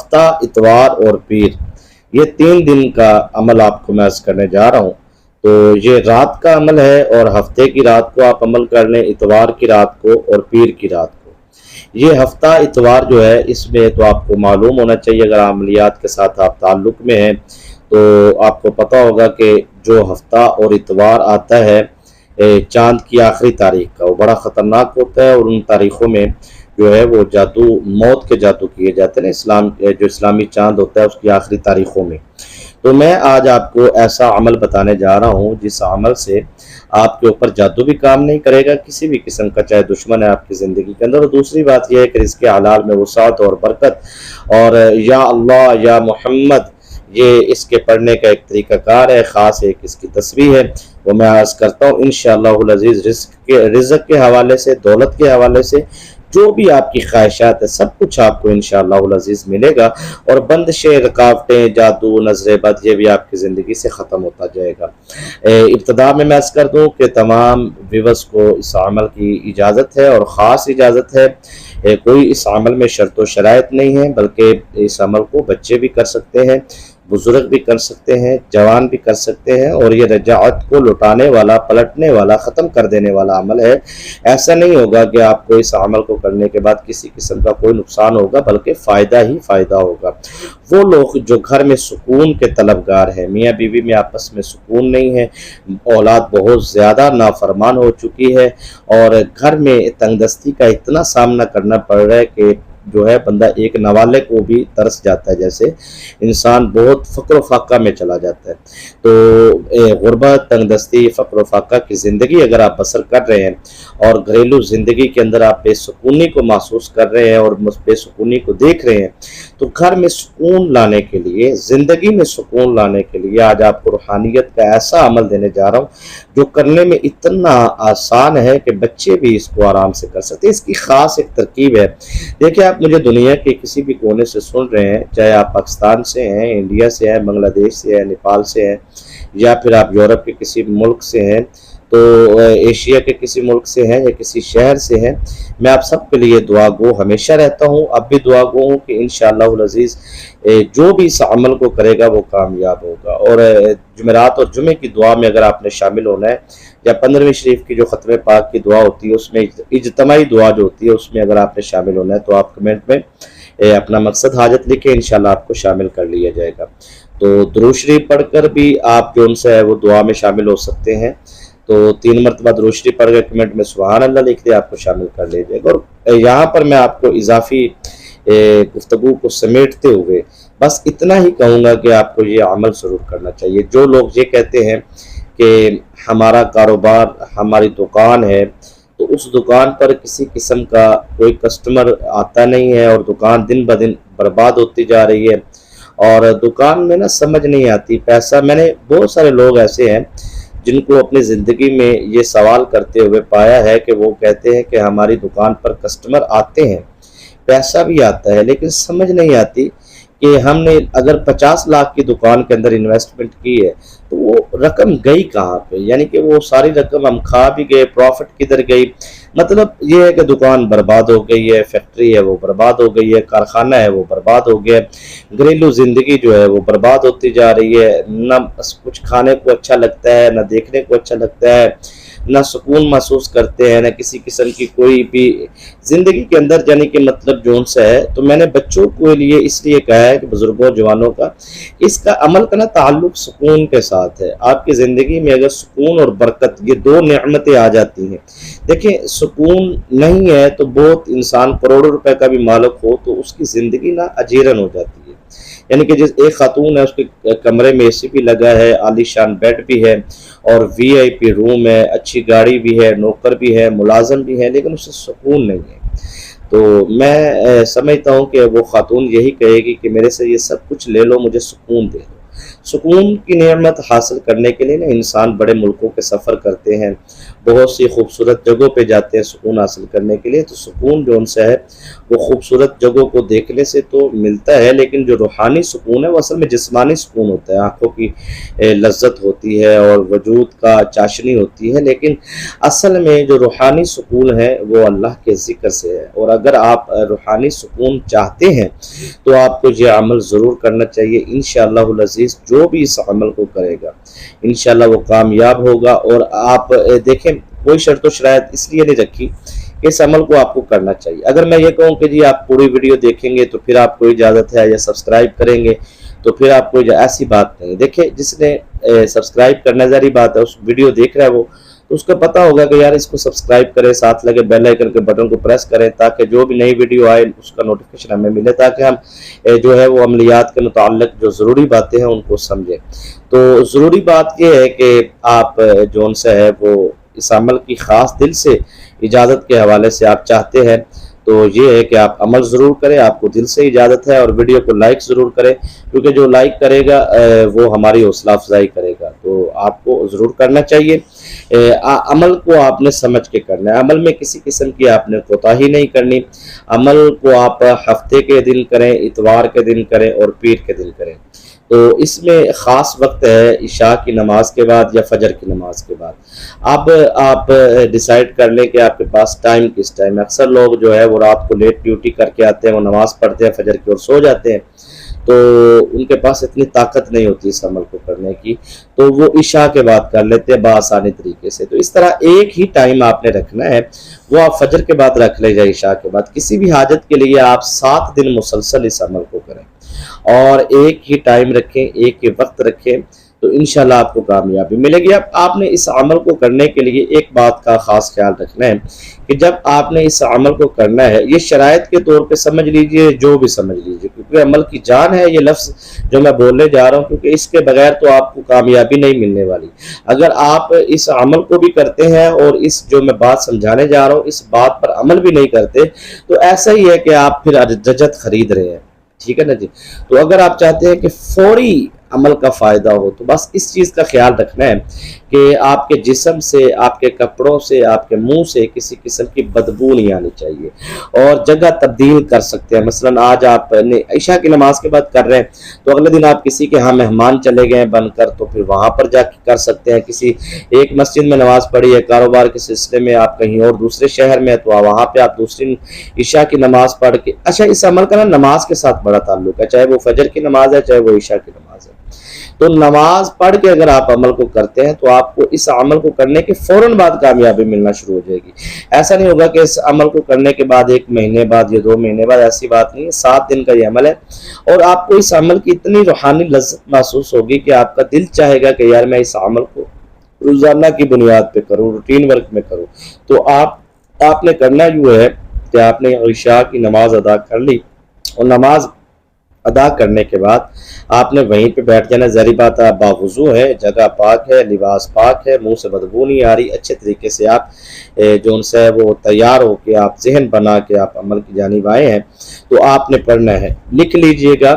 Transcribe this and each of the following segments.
ہفتہ، اتوار اور پیر، یہ 3 دن کا عمل آپ کو میں عرض کرنے جا رہا ہوں۔ تو یہ رات کا عمل ہے، اور ہفتے کی رات کو آپ عمل کر لیں، اتوار کی رات کو اور پیر کی رات کو۔ یہ ہفتہ اتوار جو ہے، اس میں تو آپ کو معلوم ہونا چاہیے، اگر عملیات کے ساتھ آپ تعلق میں ہیں تو آپ کو پتہ ہوگا کہ جو ہفتہ اور اتوار آتا ہے چاند کی آخری تاریخ کا، وہ بڑا خطرناک ہوتا ہے، اور ان تاریخوں میں جو ہے وہ جادو، موت کے جادو کیے جاتے ہیں جو اسلامی چاند ہوتا ہے اس کی آخری تاریخوں میں۔ تو میں آج آپ کو ایسا عمل بتانے جا رہا ہوں جس عمل سے آپ کے اوپر جادو بھی کام نہیں کرے گا کسی بھی قسم کا، چاہے دشمن ہے آپ کی زندگی کے اندر۔ اور دوسری بات یہ ہے کہ رزق حلال میں وسعت اور برکت، اور یا اللہ یا محمد، یہ اس کے پڑھنے کا ایک طریقہ کار ہے، خاص ایک اس کی تسبیح ہے، وہ میں عرض کرتا ہوں انشاءاللہ العزیز۔ رزق کے حوالے سے، دولت کے حوالے سے، جو بھی آپ کی خواہشات ہے، سب کچھ آپ کو انشاءاللہ العزیز ملے گا، اور بندشیں، رکاوٹیں، جادو، نظر بد، یہ بھی آپ کی زندگی سے ختم ہوتا جائے گا۔ ابتدا میں عرض کر دوں کہ تمام ویورز کو اس عمل کی اجازت ہے، اور خاص اجازت ہے۔ کوئی اس عمل میں شرط و شرائط نہیں ہے، بلکہ اس عمل کو بچے بھی کر سکتے ہیں، بزرگ بھی کر سکتے ہیں، جوان بھی کر سکتے ہیں، اور یہ رجعت کو لٹانے والا، پلٹنے والا، ختم کر دینے والا عمل ہے۔ ایسا نہیں ہوگا کہ آپ کو اس عمل کو کرنے کے بعد کسی قسم کا کوئی نقصان ہوگا، بلکہ فائدہ ہی فائدہ ہوگا۔ وہ لوگ جو گھر میں سکون کے طلبگار ہیں، میاں بیوی میں آپس میں سکون نہیں ہے، اولاد بہت زیادہ نافرمان ہو چکی ہے، اور گھر میں تنگ دستی کا اتنا سامنا کرنا پڑ رہا ہے کہ جو ہے بندہ ایک نوالے کو بھی ترس جاتا ہے، جیسے انسان بہت فقر و فاقہ میں چلا جاتا ہے۔ تو غربت، تنگ دستی، فقر و فاقہ کی زندگی اگر آپ بسر کر رہے ہیں، اور گھریلو زندگی کے اندر آپ بے سکونی کو محسوس کر رہے ہیں اور بے سکونی کو دیکھ رہے ہیں، تو گھر میں سکون لانے کے لیے، زندگی میں سکون لانے کے لیے آج آپ کو روحانیت کا ایسا عمل دینے جا رہا ہوں جو کرنے میں اتنا آسان ہے کہ بچے بھی اس کو آرام سے کر سکتے ہیں۔ اس کی خاص ایک ترکیب ہے۔ دیکھیں، آپ مجھے دنیا کے کسی بھی کونے سے سن رہے ہیں، چاہے آپ پاکستان سے ہیں، انڈیا سے ہیں، بنگلہ دیش سے ہیں، نیپال سے ہیں، یا پھر آپ یورپ کے کسی ملک سے ہیں، تو ایشیا کے کسی ملک سے ہیں، یا کسی شہر سے ہیں، میں آپ سب کے لیے دعا گو ہمیشہ رہتا ہوں، اب بھی دعا گو ہوں کہ انشاءاللہ العزیز جو بھی اس عمل کو کرے گا وہ کامیاب ہوگا۔ اور جمعرات اور جمعے کی دعا میں اگر آپ نے شامل ہونا ہے، یا 15ویں شریف کی جو ختم پاک کی دعا ہوتی ہے، اس میں اجتماعی دعا جو ہوتی ہے، اس میں اگر آپ نے شامل ہونا ہے تو آپ کمنٹ میں اپنا مقصد حاجت لکھیں، انشاءاللہ آپ کو شامل کر لیا جائے گا۔ تو درود شریف پڑھ کر بھی آپ جو ان سے ہے وہ دعا میں شامل ہو سکتے ہیں۔ تو 3 مرتبہ درود شریف پڑھ کر کمنٹ میں سبحان اللہ لکھ دیں، آپ کو شامل کر لیا جائے گا۔ اور یہاں پر میں آپ کو اضافی گفتگو کو سمیٹتے ہوئے بس اتنا ہی کہوں گا کہ آپ کو یہ عمل ضرور کرنا چاہیے۔ جو لوگ یہ کہتے ہیں کہ ہمارا کاروبار، ہماری دکان ہے، تو اس دکان پر کسی قسم کا کوئی کسٹمر آتا نہیں ہے، اور دکان دن بدن برباد ہوتی جا رہی ہے، اور دکان میں سمجھ نہیں آتی پیسہ۔ میں نے بہت سارے لوگ ایسے ہیں جن کو اپنی زندگی میں یہ سوال کرتے ہوئے پایا ہے کہ وہ کہتے ہیں کہ ہماری دکان پر کسٹمر آتے ہیں، پیسہ بھی آتا ہے، لیکن سمجھ نہیں آتی کہ ہم نے اگر 50 لاکھ کی دکان کے اندر انویسٹمنٹ کی ہے تو وہ رقم گئی کہاں پہ، یعنی کہ وہ ساری رقم ہم کھا بھی گئے، پروفٹ کدھر گئی۔ مطلب یہ ہے کہ دکان برباد ہو گئی ہے، فیکٹری ہے وہ برباد ہو گئی ہے، کارخانہ ہے وہ برباد ہو گیا ہے، گھریلو زندگی جو ہے وہ برباد ہوتی جا رہی ہے، نہ کچھ کھانے کو اچھا لگتا ہے، نہ دیکھنے کو اچھا لگتا ہے، نہ سکون محسوس کرتے ہیں، نہ کسی قسم کی کوئی بھی زندگی کے اندر، یعنی کہ مطلب جون سا ہے۔ تو میں نے بچوں کے لیے اس لیے کہا ہے کہ بزرگوں، جوانوں کا اس کا عمل کا تعلق سکون کے ساتھ ہے۔ آپ کی زندگی میں اگر سکون اور برکت، یہ 2 نعمتیں آ جاتی ہیں، دیکھیں سکون نہیں ہے تو بہت انسان کروڑوں روپے کا بھی مالک ہو تو اس کی زندگی اجیرن ہو جاتی ہے۔ یعنی کہ جس ایک خاتون ہے، اس کے کمرے میں اے سی بھی لگا ہے، عالی شان بیڈ بھی ہے، اور وی آئی پی روم ہے، اچھی گاڑی بھی ہے، نوکر بھی ہے، ملازم بھی ہے، لیکن اسے سکون نہیں ہے۔ تو میں سمجھتا ہوں کہ وہ خاتون یہی کہے گی کہ میرے سے یہ سب کچھ لے لو، مجھے سکون دے دو۔ سکون کی نعمت حاصل کرنے کے لیے نا انسان بڑے ملکوں کے سفر کرتے ہیں، بہت سی خوبصورت جگہوں پہ جاتے ہیں سکون حاصل کرنے کے لیے۔ تو سکون جو ان سے ہے وہ خوبصورت جگہوں کو دیکھنے سے تو ملتا ہے، لیکن جو روحانی سکون ہے وہ اصل میں جسمانی سکون ہوتا ہے، آنکھوں کی لذت ہوتی ہے اور وجود کا چاشنی ہوتی ہے، لیکن اصل میں جو روحانی سکون ہے وہ اللہ کے ذکر سے ہے۔ اور اگر آپ روحانی سکون چاہتے ہیں تو آپ کو یہ عمل ضرور کرنا چاہیے۔ انشاءاللہ العزیز جو بھی اس عمل کو کرے گا انشاءاللہ وہ کامیاب ہوگا۔ اور آپ دیکھیں کوئی شرط و شرائط اس لیے نہیں رکھی کہ اس عمل کو آپ کو کرنا چاہیے۔ اگر میں یہ کہوں کہ جی آپ پوری ویڈیو دیکھیں گے تو پھر آپ کو اجازت ہے، یا سبسکرائب کریں گے تو پھر آپ کو ایسی بات نہیں۔ دیکھیں جس نے سبسکرائب کرنا ظاہری بات ہے، اس ویڈیو دیکھ رہا ہے وہ تو اس کو پتہ ہوگا کہ یار اس کو سبسکرائب کریں، ساتھ لگے بیل آئیکن کے بٹن کو پریس کریں تاکہ جو بھی نئی ویڈیو آئے اس کا نوٹیفیکیشن ہمیں ملے، تاکہ ہم جو ہے وہ عملیات کے متعلق جو ضروری باتیں ہیں ان کو سمجھیں۔ تو ضروری بات یہ ہے کہ آپ جو ان سے ہے وہ اس عمل کی خاص دل سے اجازت کے حوالے سے آپ چاہتے ہیں تو یہ ہے کہ آپ عمل ضرور کریں، آپ کو دل سے اجازت ہے، اور ویڈیو کو لائک ضرور کریں، کیونکہ جو لائک کرے گا وہ ہماری حوصلہ افزائی کرے گا، تو آپ کو ضرور کرنا چاہیے۔ عمل کو آپ نے سمجھ کے کرنا ہے، عمل میں کسی قسم کی آپ نے کوتاہی نہیں کرنی۔ عمل کو آپ ہفتے کے دن کریں، اتوار کے دن کریں اور پیر کے دن کریں۔ تو اس میں خاص وقت ہے عشاء کی نماز کے بعد یا فجر کی نماز کے بعد۔ اب آپ ڈیسائیڈ کر لیں کہ آپ کے پاس ٹائم کس ٹائم ہے۔ اکثر لوگ جو ہے وہ رات کو لیٹ ڈیوٹی کر کے آتے ہیں، وہ نماز پڑھتے ہیں فجر کی اور سو جاتے ہیں، تو ان کے پاس اتنی طاقت نہیں ہوتی اس عمل کو کرنے کی، تو وہ عشاء کے بعد کر لیتے ہیں بآسانی طریقے سے۔ تو اس طرح ایک ہی ٹائم آپ نے رکھنا ہے، وہ آپ فجر کے بعد رکھ لے جائے عشاء کے بعد۔ کسی بھی حاجت کے لیے آپ 7 دن مسلسل اس عمل کو کریں اور ایک ہی ٹائم رکھیں، ایک ہی وقت رکھیں، تو انشاءاللہ آپ کو کامیابی ملے گی۔ اب آپ نے اس عمل کو کرنے کے لیے ایک بات کا خاص خیال رکھنا ہے کہ جب آپ نے اس عمل کو کرنا ہے، یہ شرائط کے طور پہ سمجھ لیجئے، جو بھی سمجھ لیجئے، کیونکہ عمل کی جان ہے یہ لفظ جو میں بولنے جا رہا ہوں، کیونکہ اس کے بغیر تو آپ کو کامیابی نہیں ملنے والی۔ اگر آپ اس عمل کو بھی کرتے ہیں اور اس جو میں بات سمجھانے جا رہا ہوں اس بات پر عمل بھی نہیں کرتے تو ایسا ہی ہے کہ آپ پھر رجت خرید رہے ہیں، ٹھیک ہے نا جی۔ تو اگر آپ چاہتے ہیں کہ فوری عمل کا فائدہ ہو تو بس اس چیز کا خیال رکھنا ہے کہ آپ کے جسم سے، آپ کے کپڑوں سے، آپ کے منہ سے کسی قسم کی بدبو نہیں آنی چاہیے، اور جگہ تبدیل کر سکتے ہیں۔ مثلا آج آپ عشاء کی نماز کے بعد کر رہے ہیں تو اگلے دن آپ کسی کے ہاں مہمان چلے گئے بن کر تو پھر وہاں پر جا کے کر سکتے ہیں۔ کسی ایک مسجد میں نماز پڑھی ہے، کاروبار کے سلسلے میں آپ کہیں اور دوسرے شہر میں تو وہاں پہ آپ دوسری عشاء کی نماز پڑھ کے، اچھا اس عمل کا نا نماز کے ساتھ بڑا تعلق ہے، چاہے وہ فجر کی نماز ہے چاہے وہ عشاء کی نماز ہے۔ تو نماز پڑھ کے اگر آپ عمل کو کرتے ہیں تو آپ کو اس عمل کو کرنے کے فوراً بعد کامیابی ملنا شروع ہو جائے گی۔ ایسا نہیں ہوگا کہ اس عمل کو کرنے کے بعد 1 مہینے بعد یا 2 مہینے بعد، ایسی بات نہیں ہے، 7 دن کا یہ عمل ہے، اور آپ کو اس عمل کی اتنی روحانی لذت محسوس ہوگی کہ آپ کا دل چاہے گا کہ یار میں اس عمل کو روزانہ کی بنیاد پہ کروں، روٹین ورک میں کروں۔ تو آپ نے کرنا یوں ہے کہ آپ نے عشاء کی نماز ادا کر لی، اور نماز ادا کرنے کے بعد آپ نے وہیں پہ بیٹھ جانا۔ ظاہری بات ہے باوضو ہے، جگہ پاک ہے، لباس پاک ہے، منہ سے بدبو نہیں آ رہی، اچھے طریقے سے آپ جو ان سے وہ تیار ہو کے آپ ذہن بنا کے آپ عمل کی جانب آئے ہیں، تو آپ نے پڑھنا ہے۔ لکھ لیجئے گا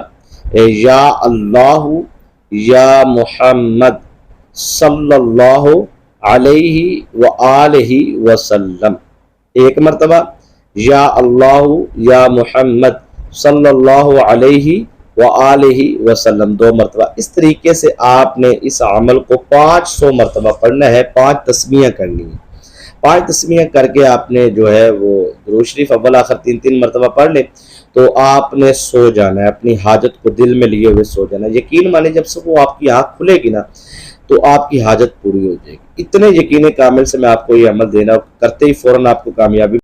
یا اللہ یا محمد صلی اللہ علیہ وآلہ وسلم، ایک مرتبہ یا اللہ یا محمد صلی اللہ علیہ وآلہ وسلم 2 مرتبہ۔ اس طریقے سے آپ نے اس عمل کو 500 مرتبہ پڑھنا ہے، 5 تسمیہ کرنی ہے۔ 5 تسمیہ کر کے آپ نے جو ہے وہ درود شریف اول آخر 3 مرتبہ پڑھ لیں تو آپ نے سو جانا ہے، اپنی حاجت کو دل میں لیے ہوئے سو جانا ہے۔ یقین مانے جب سے وہ آپ کی آنکھ کھلے گی نا تو آپ کی حاجت پوری ہو جائے گی۔ اتنے یقین کامل سے میں آپ کو یہ عمل دینا، کرتے ہی فوراً آپ کو کامیابی